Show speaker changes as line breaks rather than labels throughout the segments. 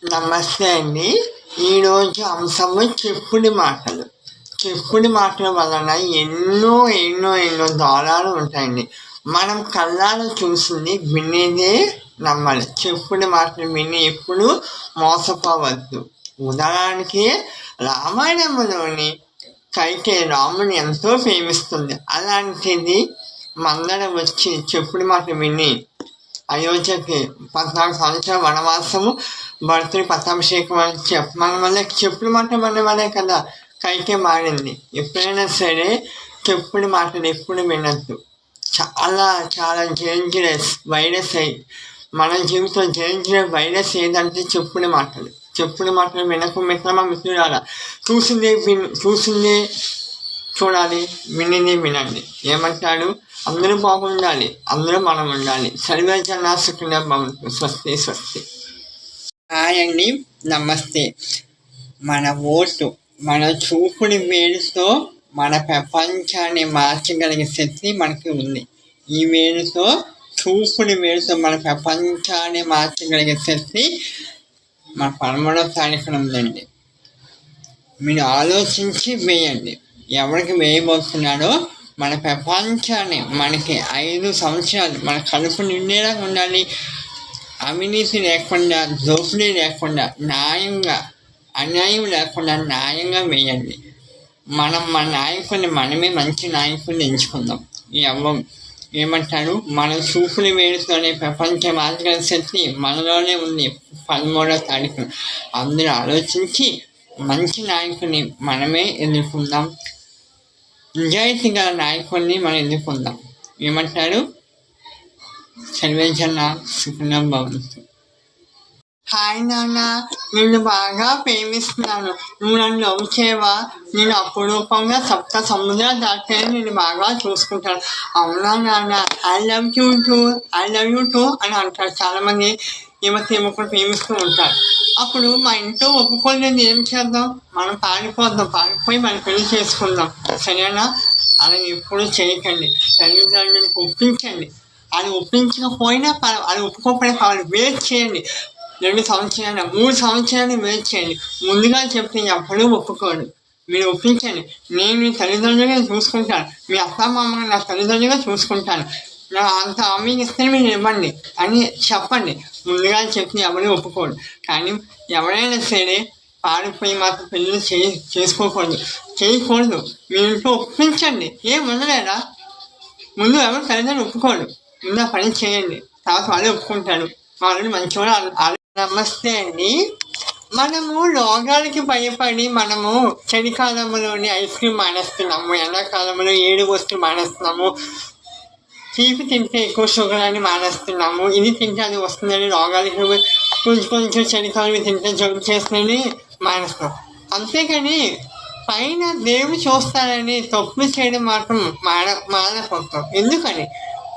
నమస్తే అండి. ఈరోజు అంశము చెప్పుడు మాటలు. చెప్పుడు మాటల వలన ఎన్నో ఎన్నో ఎన్నో దారుణాలు ఉంటాయండి. మనం కళ్ళారా చూసింది వినేదే నమ్మాలి. చెప్పుడు మాటలు విని ఎప్పుడు మోసపోవద్దు. ఉదాహరణకి రామాయణంలోని కైకేయి రాముని ఎంతో ప్రేమిస్తుంది. అలాంటిది మందర వచ్చి చెప్పుడు మాట విని అయోధ్యకి 14 సంవత్సరాల వనవాసము, భరతుడి పట్టాభిషేకం అని చెప్పడం వల్ల చెప్పుడు మాట వల్లే కదా కైకే మారింది. ఎప్పుడైనా సరే చెప్పుడు మాటలు ఎప్పుడు వినద్దు. చాలా చాలా డేంజరస్ వైరస్ మన జీవితంలో డేంజరస్ వైరస్ ఏదంటే చెప్పుడు మాటలు. చెప్పుడు మాటలు వినకు మిత్రమా మిత్రురాలా, చూసిందే చూడాలి, వినిది వినండి. ఏమంటాడు? అందరూ బాగుండాలి, అందరూ మనం ఉండాలి. సర్వే జనా సుఖినో భవంతు. స్వస్తి స్వస్తి. హాయ్ అండి, నమస్తే. మన ఓటు, మన చూపుని వేలుతో మన ప్రపంచాన్ని మార్చగలిగే శక్తి మనకి ఉంది. ఈ వేలుతో, చూపుని వేలుతో మన ప్రపంచాన్ని మార్చగలిగే శక్తి మన 13వ తారీఖున ఉందండి. మీరు ఆలోచించి వేయండి. ఎవరికి వేయబోతున్నాడో మన ప్రపంచాన్ని, మనకి 5 సంవత్సరాలు మన కడుపు నిండేలా ఉండాలి. అవినీతి లేకుండా, దోపిడీ లేకుండా, న్యాయంగా, అన్యాయం లేకుండా న్యాయంగా వేయండి. మనం మన నాయకుడిని మనమే మంచి నాయకుడిని ఎంచుకుందాం. ఏమంటారు? మన చూపుని వేడుతోనే ప్రపంచం మార్చగల శక్తి మనలోనే ఉంది. 13వ తారీఖున అందరూ ఆలోచించి మంచి నాయకుడిని మనమే ఎన్నుకుందాం. నిజాయితీ గల నాయకుడిని మనం ఎన్నుకుందాం. ఏమంటారు? సర్వే జనా సుఖినో భవంతు. హాయ్ నాన్న, నిన్ను బాగా ప్రేమిస్తున్నాను. నువ్వు నన్ను నవ్వుచేవా? నేను అపురూపంగా 7 సముద్రాలు దాటే నేను బాగా చూసుకుంటాను. అవునా నాన్న? ఐ లవ్ యూ టూ అని అంటారు. చాలామంది ఏమొకరు ప్రేమిస్తూ ఉంటారు. అప్పుడు మా ఇంట్లో ఒప్పుకోలేదు, ఏం చేద్దాం? మనం పారిపోయి మనం పెళ్లి చేసుకుందాం. సరేనా? అలా ఎప్పుడు చేయకండి. తల్లిదండ్రులకు ఒప్పించండి. అది ఒప్పించకపోయినా అది ఒప్పుకోకపోయినా కావాలి, వెయిట్ చేయండి. 2 సంవత్సరాలు 3 సంవత్సరాలు వెయిట్ చేయండి. ముందుగా చెప్తే ఎప్పుడూ ఒప్పుకోడు. మీరు ఒప్పించండి. నేను మీ తల్లిదండ్రులుగా చూసుకుంటాను, మీ అత్తమామగా నా తల్లిదండ్రులుగా చూసుకుంటాను, నా అంత హామీ ఇస్తే మీరు ఇవ్వండి అని చెప్పండి. ముందుగా చెప్తే ఎవరు ఒప్పుకోడు. కానీ ఎవరైనా సరే పారిపోయి మాకు పెళ్ళి చేయకూడదు. మీ ఇంట్లో ఒప్పించండి. ఏం ఉండలేదా? ముందు ఎవరు తల్లిదండ్రులు ఒప్పుకోడు. ముందు ఆ పని చేయండి, తర్వాత వాళ్ళే ఒప్పుకుంటారు. వాళ్ళని మంచివాడు. నమస్తే అండి. మనము రోగాలకి భయపడి మనము చలికాలంలోని ఐస్ క్రీమ్ మానేస్తున్నాము, ఎండాకాలంలో 7 వస్తువులు మానేస్తున్నాము, తీపి తింటే ఎక్కువ షుగర్ అని మానేస్తున్నాము. ఇది తింటే అది వస్తుందని రోగాలకి కొంచెం చలికాలం తింటే జలుబు చేస్తుందని మానేస్తున్నాం. అంతేకాని పైన దేవుడు చూస్తారని తప్పు చేయడం మాత్రం మానకపోతాం. ఎందుకని?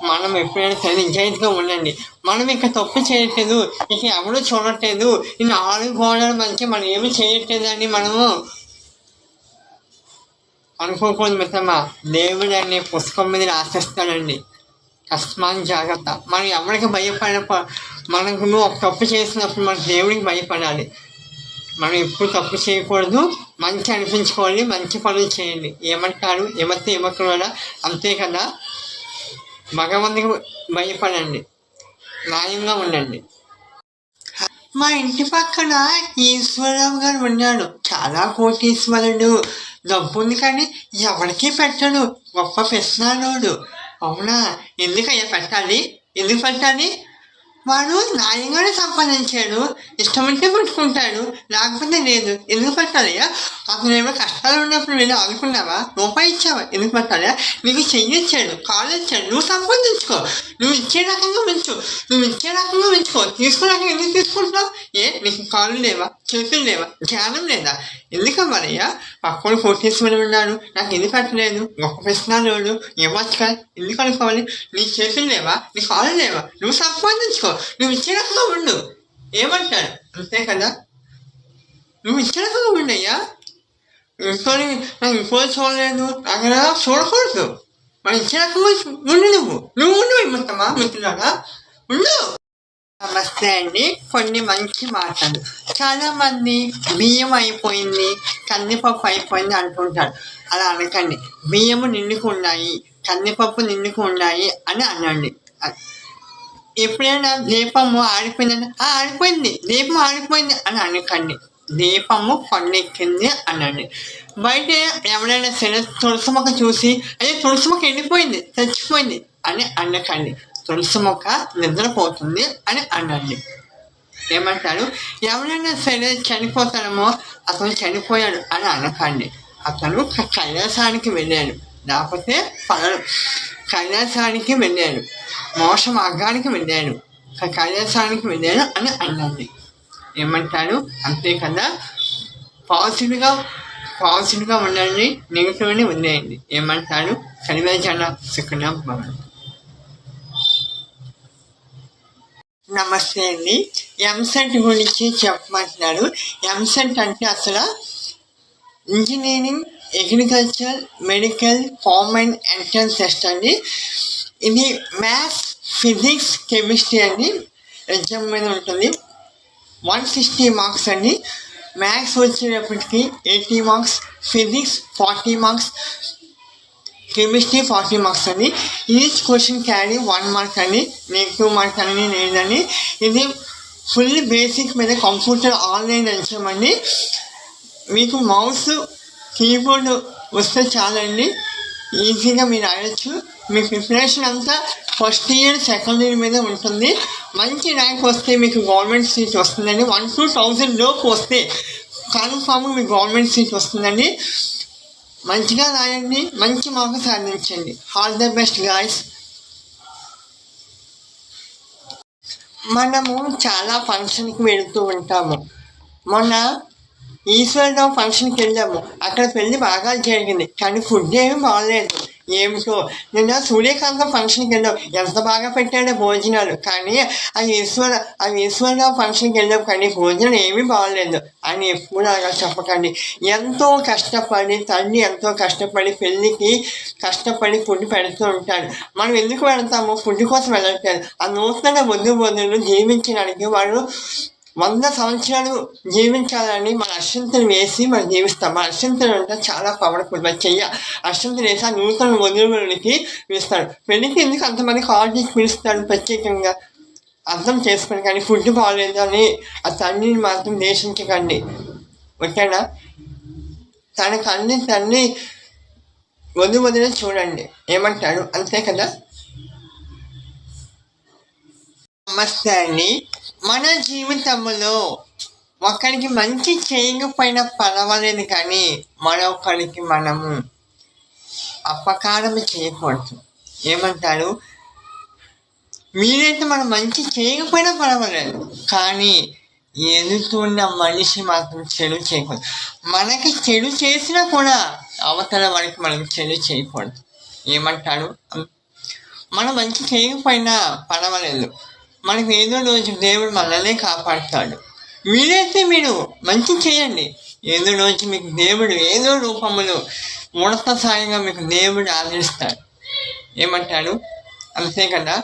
మనం ఎప్పుడైనా సరే నిజాయితీగా ఉండండి. మనం ఇక తప్పు చేయట్లేదు, ఇక ఎవరు చూడట్లేదు, ఈ 4 గోడల మధ్య మనం ఏమి చేయట్లేదు అని మనము అనుకోకూడదు మిత్రమా. దేవుడు అనే పుస్తకం మీద రాసేస్తాడండి. తస్మాత్ జాగ్రత్త. మనం ఎవరికి మనకు ఒక తప్పు చేసినప్పుడు మన దేవుడికి భయపడాలి. మనం ఎప్పుడు తప్పు చేయకూడదు, మంచి అనిపించుకోవాలి, మంచి పనులు చేయండి. ఏమంటారు? ఏమక్కడ అంతే కదా. భగవంతుడికి భయపడండి, న్యాయంగా ఉండండి. మా ఇంటి పక్కన ఈశ్వరరావు గారు ఉన్నాడు. చాలా కోటీశ్వరుడు, డబ్బు ఉంది కానీ ఎవరికీ పెట్టడు. గొప్ప పెస్తున్నాడు. అవునా? ఎందుకయ్యా పెట్టాలి? ఎందుకు పెట్టాలి? వాడు న్యాయంగానే సంపాదించాడు. ఇష్టమంటే పెట్టుకుంటాడు, లేకపోతే లేదు. ఎందుకు పెట్టాలయ్యా? అతను ఏమైనా కష్టాలు ఉన్నప్పుడు వెళ్ళి ఆదుకున్నావా? రూపాయి ఇచ్చావా? ఎందుకు పెట్టాలయ్యా? నీకు చెయ్యి ఇచ్చాడు, కాలు ఇచ్చాడు, నువ్వు సంపాదించుకో. నువ్వు ఇచ్చే రకంగా పెంచుకో. తీసుకునే రకంగా ఎందుకు తీసుకుంటున్నావు? నీకు కాళ్ళు లేవా? చేతులు లేవా? జ్ఞానం లేదా? ఎందుకవ్వాలయ్యా? పక్కన కోటీశ్వరుడు ఉన్నాడు, నాకు ఎందుకు పెట్టలేదు? గొప్ప ప్రశ్నలు ఇవ్వచ్చు కదా, ఎందుకు అనుకోవాలి? నీ చేతులు లేవా? నీ కాళ్ళు లేవా? నువ్వు సంపాదించుకో, నువ్వు ఇచ్చే రకంగా ఉండు. ఏమంటాడు? అంతే కదా. నువ్వు ఇచ్చే రకంగా ఉండయ్యా. నాకు ఇంకో చూడలేదు, అక్కడ చూడకూడదు. మనం ఇచ్చే రకంగా ఉండు. నువ్వు ఉండు. మిత్రమా, మిత్రులారా ఉండు. నమస్తే అండి. కొన్ని మంచి మాటలు. చాలామంది బియ్యం అయిపోయింది, కందిపప్పు అయిపోయింది అంటుంటారు. అలా అనకండి. బియ్యము నిండుకు ఉన్నాయి, కందిపప్పు నిండుకు ఉన్నాయి అని అనండి. ఎప్పుడైనా దీపము ఆరిపోయిందంటే ఆరిపోయింది, దీపం ఆరిపోయింది అని అనకండి. దీపము కొండెక్కింది అనండి. బయట ఎవరైనా సరే తులసి మొక్క చూసి అదే తులసి మొక్క ఎండిపోయింది, చచ్చిపోయింది అని అనకండి. తులసి మొక్క నిద్రపోతుంది అని అనండి. ఏమంటారు? ఎవరైనా సరే చనిపోతాడేమో, అతను చనిపోయాడు అని అనకండి. అతను కైలాసానికి వెళ్ళాడు, లేకపోతే కైలాసానికి వెళ్ళాడు, మోక్ష మార్గానికి వెళ్ళాడు, కైలాసానికి వెళ్ళాడు అని అనండి. ఏమంటారు? అంతే కదా. పాజిటివ్గా ఉండండి, నెగిటివ్ని వదిలేయండి. ఏమంటారు? సర్వే జన సుఖినో భవంతు. నమస్తే అండి. ఎంసెట్ గురించి చెప్పమంటున్నారు. ఎంసెట్ అంటే అసలు engineering, agriculture, medical, common entrance test అండి. ఇది మ్యాథ్స్, ఫిజిక్స్, కెమిస్ట్రీ అండి. ఎగ్జామ్ మీద ఉంటుంది. 160 మార్క్స్ అండి. మ్యాథ్స్ వచ్చేటప్పటికి 80 marks, physics 40 marks, chemistry 40 marks అండి. ఈచ్ క్వశ్చన్ క్యారీ 1 మార్క్ అండి. నెగిటివ్ మార్క్ అని లేదండి. ఇది ఫుల్ బేసిక్ మీద కంప్యూటర్ ఆన్లైన్ ఎగ్జామ్ అండి. మీకు మౌస్, కీబోర్డ్ వస్తే చాలండి, ఈజీగా మీరు రాయొచ్చు. మీ ప్రిపరేషన్ అంతా ఫస్ట్ ఇయర్, సెకండ్ ఇయర్ మీద ఉంటుంది. మంచి ర్యాంక్ వస్తే మీకు గవర్నమెంట్ సీట్ వస్తుందండి. 1 to 1000 లోపు వస్తే కన్ఫామ్ మీకు గవర్నమెంట్ సీట్ వస్తుందండి. మంచిగా రాయండి, మంచి మార్కు సాధించండి. All the best guys. మనము చాలా ఫంక్షన్కి వెళుతూ ఉంటాము. మొన్న ఈశ్వరరావు ఫంక్షన్కి వెళ్ళాము. అక్కడ పెళ్ళి బాగా జరిగింది, కానీ ఫుడ్ ఏమీ బాగలేదు. ఏమిటో నిన్న సూర్యకాంతం ఫంక్షన్కి వెళ్ళాం, ఎంత బాగా పెట్టాడో భోజనాలు. కానీ ఆ ఈశ్వరరావు ఫంక్షన్కి వెళ్ళాం, కానీ భోజనం ఏమీ బాగలేదు అని ఎప్పుడు అలా చెప్పకండి. ఎంతో కష్టపడి తల్లి ఎంతో కష్టపడి పెళ్ళికి కష్టపడి ఫుడ్ పెడుతూ ఉంటాడు. మనం ఎందుకు వెళ్తాము? ఫుడ్ కోసం వెళ్ళట్లేదు. ఆ నూతన వధువులు జీవించడానికి వాళ్ళు 100 సంవత్సరాలు జీవించాలని మన అక్షంతలు వేసి మనం జీవిస్తాం. మన అక్షంతలు అంటే చాలా పవర్ఫుల్. మన చెయ్య అక్షంతలు వేసి ఆ నూతన వధువులకి పిలుస్తాడు. పెళ్ళికి ఎందుకు అంతమంది కాల్ చేసి పిలుస్తాడు ప్రత్యేకంగా? అర్థం చేసుకుని. కానీ ఫుడ్ బాగాలేదు అని ఆ తల్లిని మాత్రం దేశించకండి, ఓకేనా? తల్లి వధువులనే చూడండి. ఏమంటాడు? అంతే కదా. నమస్తే అండి. మన జీవితంలో ఒకరికి మంచి చేయకపోయినా పర్వాలేదు, కానీ మరొకరికి మనము అపకారం చేయకూడదు. ఏమంటారు? మీరైతే మనం మంచి చేయకపోయినా పర్వాలేదు, కానీ ఎదుగుతున్న మనిషి మాత్రం చెడు చేయకూడదు. మనకి చెడు చేసినా కూడా అవతల వారికి మనం చెడు చేయకూడదు. ఏమంటారు? మనం మంచి చేయకపోయినా పర్వాలేదు, మనకు ఏదో రోజు దేవుడు మనల్ని కాపాడుతాడు. మీరైతే మీరు మంచి చేయండి, ఏదో రోజు మీకు దేవుడు ఏదో రూపంలో ఉన్నతసారిగా మీకు దేవుడు ఆదరిస్తాడు. ఏమంటాడు? అంతే కదా.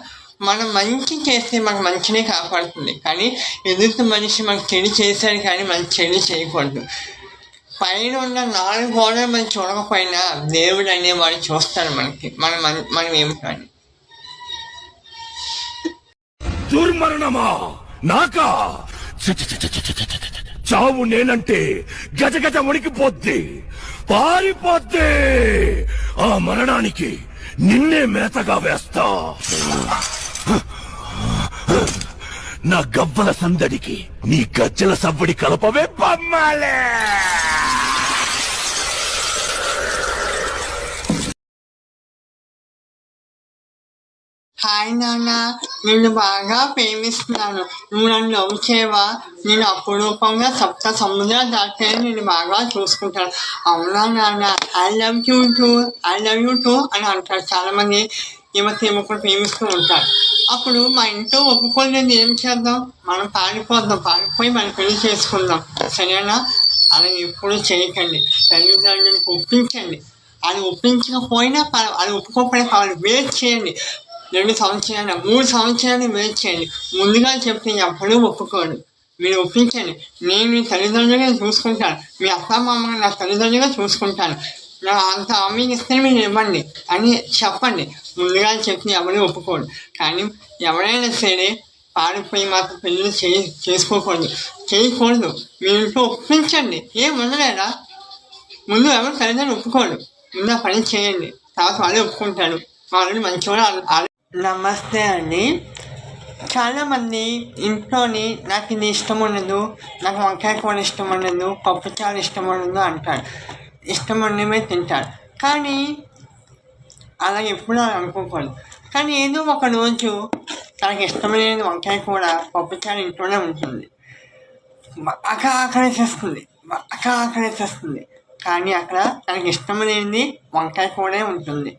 మనం మంచి చేస్తే మనకు మంచినే కాపాడుతుంది, కానీ ఎదుటి మనిషి మనకు చెడు చేశాడు, కానీ మనం చెడు చేయకూడదు. పైన ఉన్న 4 గోడలు మనం చూడకపోయినా దేవుడు అనేవాడు చూస్తాడు మనకి, మనం ఏమిటో.
దుర్మరణమా నాకా? చావు నేనంటే గజగజ వణికిపోద్ది, పారిపోద్ది. ఆ మరణానికి నిన్నే మేతగా వేస్తా. నా గవ్వల సందడికి నీ గజ్జల సవ్వడి కలపవే బొమ్మాలే.
హాయ్ నాన్న, నిన్ను బాగా ప్రేమిస్తున్నాను, నువ్వు నన్ను లవ్ చేయవా? నేను అపురూపంగా 7 సముద్రాలు దాటే నేను బాగా చూసుకుంటాను. అవునా నాన్న? ఐ లవ్ యూ టూ అని అంటారు. చాలామంది ఈమెకు ప్రేమిస్తూ ఉంటారు. అప్పుడు మా ఇంట్లో ఒప్పుకోలేదు, ఏం చేద్దాం? మనం పారిపోయి మనం పెళ్లి చేసుకుందాం, సరేనా? అలా ఎప్పుడు చేయకండి. తల్లిదండ్రులకు ఒప్పించండి. అది ఒప్పించకపోయినా అది ఒప్పుకోకపోయినా వెయిట్ చేయండి. 2 సంవత్సరాలు 3 సంవత్సరాలు వెయిట్ చేయండి. ముందుగా చెప్తే ఎప్పుడూ ఒప్పుకోడు. మీరు ఒప్పించండి. నేను మీ తల్లిదండ్రులుగా చూసుకుంటాను, మీ అత్తమామని నా తల్లిదండ్రులుగా చూసుకుంటాను, నా అంత హామీ ఇస్తే మీరు ఇవ్వండి అని చెప్పండి. ముందుగా చెప్తే ఎవరు ఒప్పుకోడు. కానీ ఎవరైనా సరే పారిపోయి మాత్రం పెళ్ళి చేయకూడదు. మీ ఇంట్లో ఒప్పించండి. ఏం ఉండలేదా? ముందు ఎవరు తల్లిదండ్రులు ఒప్పుకోడు. ముందు ఆ పని చేయండి, తర్వాత వాళ్ళే ఒప్పుకుంటాడు. వాళ్ళు మంచివాడు. నమస్తే అండి. చాలామంది ఇంట్లోని నాకు ఇది ఇష్టం ఉండదు, నాకు వంకాయ కూర ఇష్టం ఉండదు, పప్పుచారు ఇష్టం ఉండదు అంటారు. ఇష్టం ఉండమే తింటారు. కానీ అలా ఎప్పుడూ అనుకోకూడదు. కానీ ఏదో ఒక రోజు తనకి ఇష్టమైనది వంకాయ కూర, పప్పుచారు ఇంట్లోనే ఉంటుంది. బాగా ఆకలేసేస్తుంది. కానీ అక్కడ తనకి ఇష్టమైనది వంకాయ కూరే ఉంటుంది.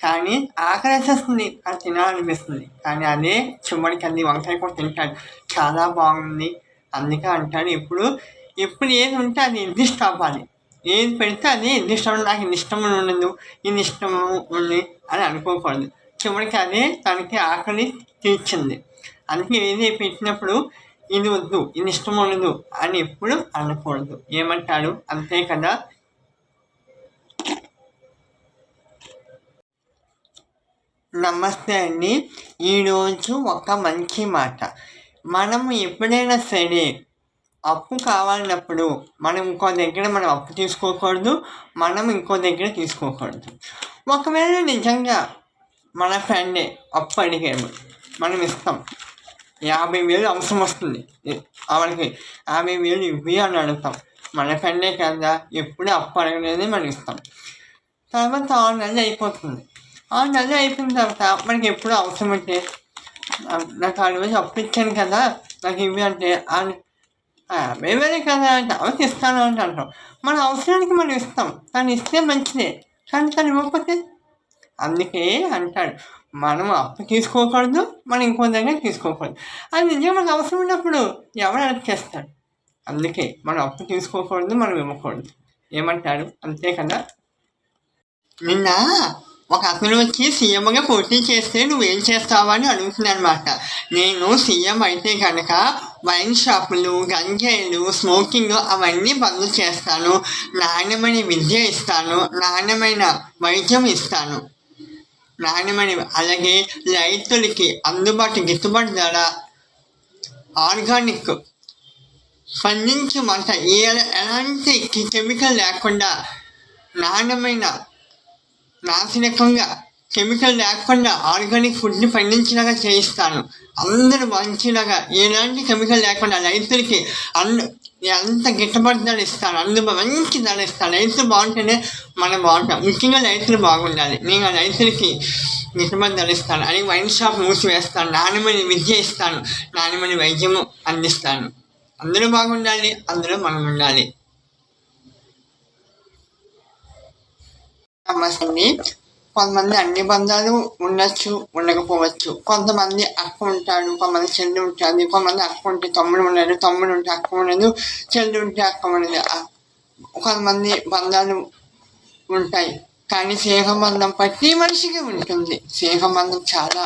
కానీ ఆకలేసేస్తుంది, అది తినాలనిపిస్తుంది. కానీ అదే చివరికి అది వంకాయ కూర తింటాడు, చాలా బాగుంది అందుకే అంటాడు. ఎప్పుడు ఏది ఉంటే అది అడ్జస్ట్ అవ్వాలి. ఏది పెడితే అది అడ్జస్ట్ అవ్వాలి. నాకు ఇది ఇష్టం ఉండదు, ఇది ఇష్టము ఉంది అని అనుకోకూడదు. చివరికి అదే తనకి ఆకలి తీర్చింది. అందుకే ఏది పెట్టినప్పుడు ఇది వద్దు, ఇది ఇష్టం ఉండదు అని ఎప్పుడు అనకూడదు. ఏమంటారు? అంతే కదా. నమస్తే అండి. ఈరోజు ఒక మంచి మాట. మనము ఎప్పుడైనా సరే అప్పు కావాలన్నప్పుడు మనం ఇంకో దగ్గర మనం అప్పు తీసుకోకూడదు, మనం ఇంకో దగ్గర తీసుకోకూడదు. ఒకవేళ నిజంగా మన ఫ్రెండే అప్పు అడిగాడు, మనం ఇస్తాం. 50,000 అవసరం వస్తుంది, వాళ్ళకి 50,000 ఇవ్వి అని అడుగుతాం. మన ఫ్రెండే కదా, ఎప్పుడు అప్పు అడగలేదని మనం ఇస్తాం. తర్వాత 6 నెలలు అయిపోతుంది. 6 నెలలు అయిపోయిన తర్వాత మనకి ఎప్పుడు అవసరం అంటే, నాకు ఆ రోజు అప్పు ఇచ్చాను కదా, నాకు ఇవి అంటే 50,000 కదా అంటే అవసరం ఇస్తాను అని అంటాం. మన అవసరానికి మనం ఇస్తాం, కానీ ఇస్తే మంచిదే. కానీ తను ఇవ్వకపోతే, అందుకే అంటాడు మనం అప్పు తీసుకోకూడదు, మనం ఇంకో దగ్గర తీసుకోకూడదు. అది నిజంగా మనకు అవసరం ఉన్నప్పుడు ఎవరు అలా చేస్తాడు. అందుకే మనం అప్పు తీసుకోకూడదు, మనం ఇవ్వకూడదు. ఏమంటారు? అంతే కదా. నిన్న ఒక అతను వచ్చి సీఎంగా పోటీ చేస్తే నువ్వేం చేస్తావా అని అడుగుతుంది అనమాట. నేను సీఎం అయితే కనుక వైన్ షాపులు, గంజాయిలు, స్మోకింగ్ అవన్నీ బంద్ చేస్తాను, నాణ్యమైన విద్య ఇస్తాను, నాణ్యమైన వైద్యం ఇస్తాను, అలాగే రైతులకి అందుబాటు గిట్టుబాటు ధర, ఆర్గానిక్ పండించమంట, ఎలాంటి కెమికల్ లేకుండా, నాణ్యమైన నాసిరకంగా కెమికల్ లేకుండా ఆర్గానిక్ ఫుడ్ని పండించేలాగా చేయిస్తాను. అందరూ మంచిలాగా ఎలాంటి కెమికల్ లేకుండా రైతులకి ఎంత గిట్టుబాటు ధర ఇస్తాను, మంచి ధర ఇస్తాను. రైతులు బాగుంటేనే మనం బాగుంటాం. ముఖ్యంగా రైతులు బాగుండాలి. నేను ఆ రైతులకి గిట్టుబాటు ధర ఇస్తాను అని వైన్ షాప్ మూసివేస్తాను, నాణ్యమైన విద్య ఇస్తాను, నాణ్యమైన వైద్యము అందిస్తాను. అందరూ బాగుండాలి, అందులో మనం ఉండాలి. నమస్తే. కొంతమంది అన్ని బంధాలు ఉండొచ్చు, ఉండకపోవచ్చు. కొంతమంది అక్క ఉంటాడు, కొంతమంది చెల్లి ఉంటుంది, కొంతమంది అక్క ఉంటే తమ్ముడు ఉండదు, తమ్ముడు ఉంటే అక్క ఉండదు, చెల్లి ఉంటే అక్క ఉండదు. కొంతమంది బంధాలు ఉంటాయి. కానీ స్నేహబంధం ప్రతి మనిషికి ఉంటుంది. స్నేహబంధం చాలా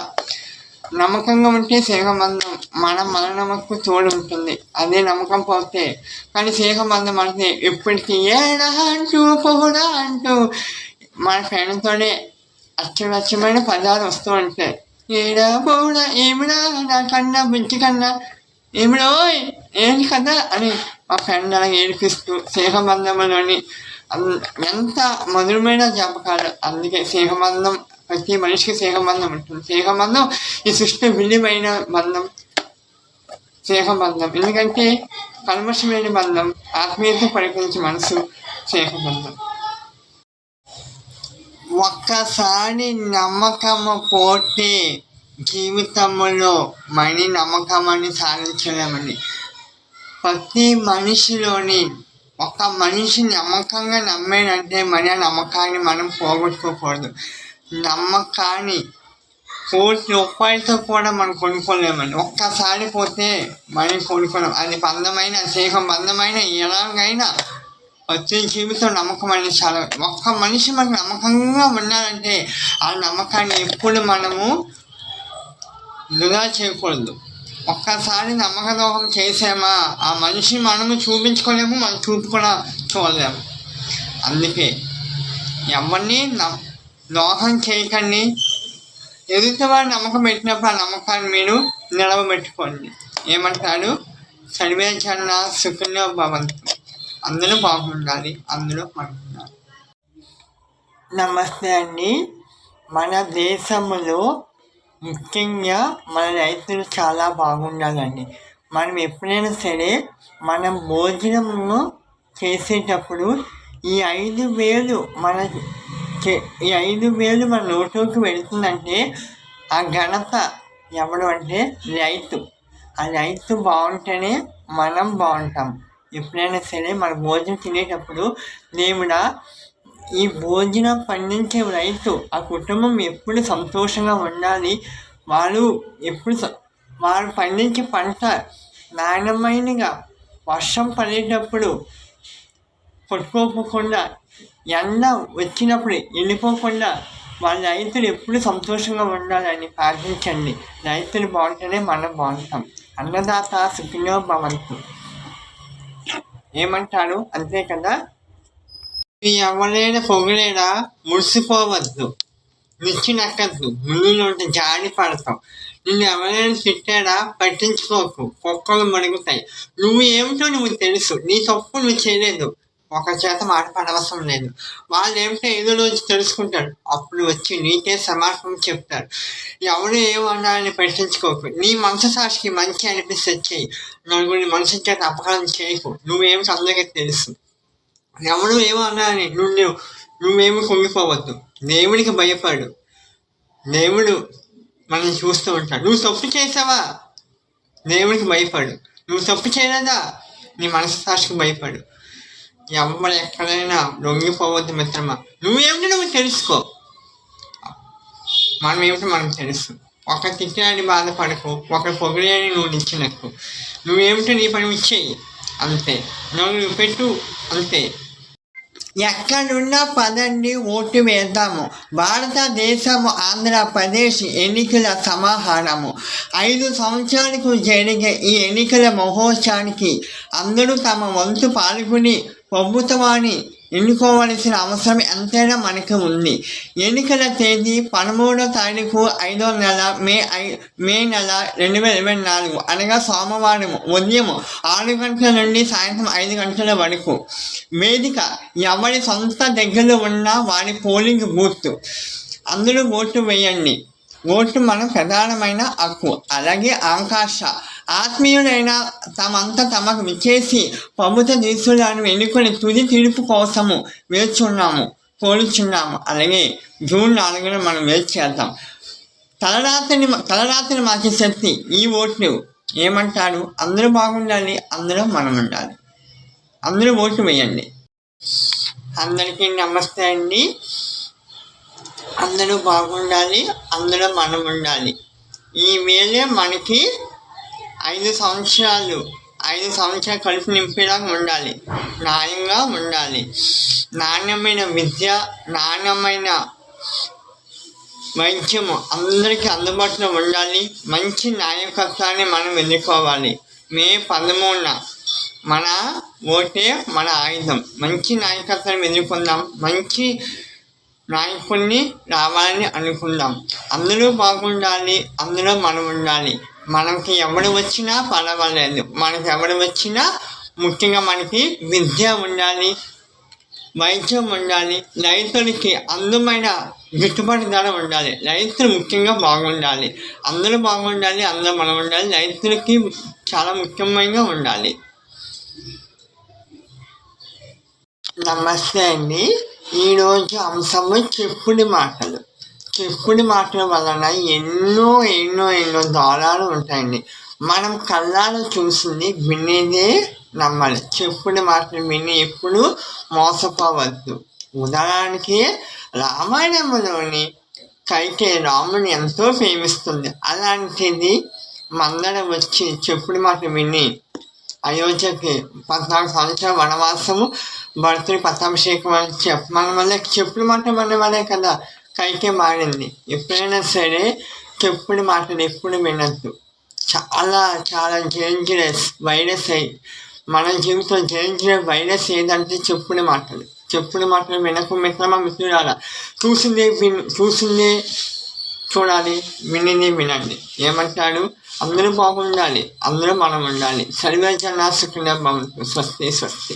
నమ్మకంగా ఉంటే స్నేహబంధం మన నమ్మకం తోడు ఉంటుంది. అదే నమ్మకం పోతే, కానీ స్నేహబంధం అంటే ఎప్పటికీ ఏడా అంటూ పోడా అంటూ మన ఫ్రెండ్తోనే అచ్చమైన పదాలు వస్తూ ఉంటాయి. ఏడా పోడా, ఏమిడా నా కన్నా బుద్ధి కన్నా, ఏమిడో ఏంటి కదా అని మా ఫ్రెండ్ అలా ఏడిపిస్తూ స్నేహబంధంలోని ఎంత మధురమైన జ్ఞాపకాలు. అందుకే స్నేహబంధం ప్రతి మనిషికి స్నేహబంధం ఉంటుంది. స్నేహబంధం ఈ సృష్టి విలువైన బంధం స్నేహబంధం. ఎందుకంటే కల్మషమైన బంధం, ఆత్మీయత పరిపించే మనసు స్నేహబంధం. ఒక్కసారి నమ్మకము పోతే జీవితంలో మళ్ళీ నమ్మకాన్ని సాధించలేమని. ప్రతి మనిషిలోని ఒక మనిషి నమ్మకంగా నమ్మేనంటే మరి ఆ నమ్మకాన్ని మనం పోగొట్టుకోకూడదు. నమ్మకాన్ని ₹1,00,000 కూడా మనం కొనుక్కోలేమండి. ఒక్కసారి పోతే మళ్ళీ కొనుక్కోలేం. అది బంధమైన స్నేహం బంధమైన ఎలాగైనా ప్రతి జీవితం నమ్మకం అనేది ఒక్క మనిషి మనకు నమ్మకంగా ఉండాలంటే ఆ నమ్మకాన్ని ఎప్పుడు మనము వృధా చేయకూడదు. ఒక్కసారి నమ్మక ద్రోహం చేసామా ఆ మనిషి మనము చూపించుకోలేము, మనం చూపు కూడా చూడలేము. అందుకే ఎవరిని ద్రోహం చేయకండి. ఎదుటివారు నమ్మకం పెట్టినప్పుడు ఆ నమ్మకాన్ని మీరు నిలవబెట్టుకోండి. ఏమంటారు? సర్వే జనా సుఖినో భవంతు. అందరూ బాగుండాలి, అందరూ బాగుండాలి. నమస్తే అండి. మన దేశంలో ముఖ్యంగా మన రైతులు చాలా బాగుండాలండి. మనం ఎప్పుడైనా సరే మనం భోజనము చేసేటప్పుడు ఈ 5,000 ఈ 5,000 మన నోట్లోకి వెళుతుందంటే ఆ ఘనత ఎవడు అంటే రైతు. ఆ రైతు బాగుంటేనే మనం బాగుంటాం. ఎప్పుడైనా సరే మన భోజనం తినేటప్పుడు దేవుడా ఈ భోజనం పండించే రైతు ఆ కుటుంబం ఎప్పుడు సంతోషంగా ఉండాలి, వారు పండించే పంట నాణ్యమైనగా వర్షం పడేటప్పుడు కొట్టుకోకుండా, ఎండ వచ్చినప్పుడు వెళ్ళిపోకుండా వాళ్ళ రైతులు ఎప్పుడు సంతోషంగా ఉండాలని ప్రార్థించండి. రైతులు బాగుంటేనే మనం బాగుంటాం. అన్నదాత సుఖినో భవంతు. ఏమంటారు? అంతే కదా. ఎవరైనా పొగిడేలా మురిసిపోవద్దు, నిచ్చినక్కద్దు, ముందు ఉంటే జాడి పడతాం. నిన్ను ఎవరైనా తిట్టాడా పట్టించుకోకు, కుక్కలు మరుగుతాయి. నువ్వు ఏమిటో నువ్వు తెలుసు, నీ తప్పు నువ్వు చేయలేదు, ఒక చేత మాట పడవసరం లేదు. వాళ్ళు ఏమిటో ఏదో రోజు తెలుసుకుంటారు, అప్పుడు వచ్చి నీకే సమాధానం చెప్తారు. ఎవరు ఏమన్నారని పట్టించుకోకు. నీ మనసు సాక్షికి మంచి అనిపిస్తే చెయ్యి, నలుగురి మనసు చేత అపకారం చేయకు. నువ్వేమిటి అందరికీ తెలుసు. ఎవరు ఏమన్నారని నువ్వేమి కుంగిపోవద్దు. దేవుడికి భయపడు, దేవుడు మనల్ని చూస్తూ ఉంటాడు. నువ్వు తప్పు చేసావా, దేవుడికి భయపడు. నువ్వు తప్పు చేయలేదా, నీ మనసు సాక్షికి భయపడు. ఎవరు ఎక్కడైనా లొంగిపోవద్దు మిత్రమా. నువ్వేమిటి నువ్వు తెలుసుకో, మనం ఏమిటో మనకు తెలుసు. ఒక తిట్టాని బాధపడకు, ఒక పొగిడేని నువ్వు నిచ్చినకు. నువ్వేమిటో నీ పని ఇచ్చేయి, అంతే. నువ్వు పెట్టు, అంతే. ఎక్కడున్నా పదండి ఓటు వేద్దాము. భారతదేశము ఆంధ్రప్రదేశ్ ఎన్నికల సమాహారము. 5 సంవత్సరాలకు జరిగే ఈ ఎన్నికల మహోత్సవానికి అందరూ తమ వంతు పాల్గొని ప్రభుత్వాన్ని ఎన్నుకోవలసిన అవసరం ఎంతైనా మనకు ఉంది. ఎన్నికల తేదీ 13వ తారీఖు 5వ నెల మే నెల 2024 అనగా సోమవారం ఉదయం 6 గంటల నుండి సాయంత్రం 5 గంటల వరకు. వేదిక ఎవరి సొంత దగ్గరలో ఉన్న వారి పోలింగ్ బూత్. అందరూ ఓటు వేయండి. ఓటు మన ప్రధానమైన హక్కు. అలాగే ఆకాశ ఆత్మీయులైన తమంతా తమకు విచ్చేసి ప్రభుత్వ దేశాలను ఎన్నుకొని తుది తీర్పు కోసము కోరుచున్నాము. అలాగే జూన్ 4న మనం వేచి చేద్దాం. తలరాత్రిని మార్చే శక్తి ఈ ఓట్లు. ఏమంటారు? అందరూ బాగుండాలి, అందరూ మనం ఉండాలి. అందరూ ఓటు వేయండి. అందరికీ నమస్తే అండి. అందరూ బాగుండాలి, అందరూ మనం ఉండాలి. ఈ వేళ మనకి 5 సంవత్సరాలు కడుపు నింపేలాగా ఉండాలి, న్యాయంగా ఉండాలి. నాణ్యమైన విద్య, నాణ్యమైన వైద్యము అందరికీ అందుబాటులో ఉండాలి. మంచి నాయకత్వాన్ని మనం ఎన్నుకోవాలి. మే 13న మన ఓటే మన ఆయుధం. మంచి నాయకత్వాన్ని ఎన్నుకుందాం, మంచి నాయకుడిని రావాలని అనుకుందాం. అందరూ బాగుండాలి, అందరూ మనం ఉండాలి. మనకి ఎవరు వచ్చినా పర్వాలేదు, మనకి ఎవరు వచ్చినా ముఖ్యంగా మనకి విద్య ఉండాలి, వైద్యం ఉండాలి, రైతులకి అందమైన గిట్టుబాటు ధర ఉండాలి. రైతులు ముఖ్యంగా బాగుండాలి, అందరూ బాగుండాలి, అందరూ మనం ఉండాలి. రైతులకి చాలా ముఖ్యమైనగా ఉండాలి. నమస్తే అండి. ఈరోజు అంశము చెప్పుడు మాటలు. చెప్పుడు మాటల వలన ఎన్నో దారాలు ఉంటాయండి. మనం కళ్ళాలు చూసింది వినేదే నమ్మాలి. చెప్పుడు మాటలు విని ఎప్పుడు మోసపోవద్దు. ఉదాహరణకి రామాయణంలోని కైకేయి రాముని ఎంతో ప్రేమిస్తుంది. అలాంటిది మందర వచ్చి చెప్పుడు మాట విని అయోధ్యకి 14 సంవత్సరాల వనవాసము, భరతుడి పట్టాభిషేకం అని చెప్పడం వల్ల చెప్పుడు మాట మన వల్లే కదా కైకేయి మారింది. ఎప్పుడైనా సరే చెప్పుడు మాటలు ఎప్పుడు వినద్దు. చాలా చాలా డేంజరస్ వైరస్ మన జీవితం డేంజరస్ వైరస్ ఏదంటే చెప్పుడు మాటలు. చెప్పుడు మాటలు వినకు మిత్రమా మిత్రులారా. చూసిందే చూడాలి, వినింది వినండి. ఏమంటాడు? అందరూ బాగుండాలి, అందరూ మనం ఉండాలి. సర్వే జనా సుఖినో భవంతు. స్వస్తి స్వస్తి.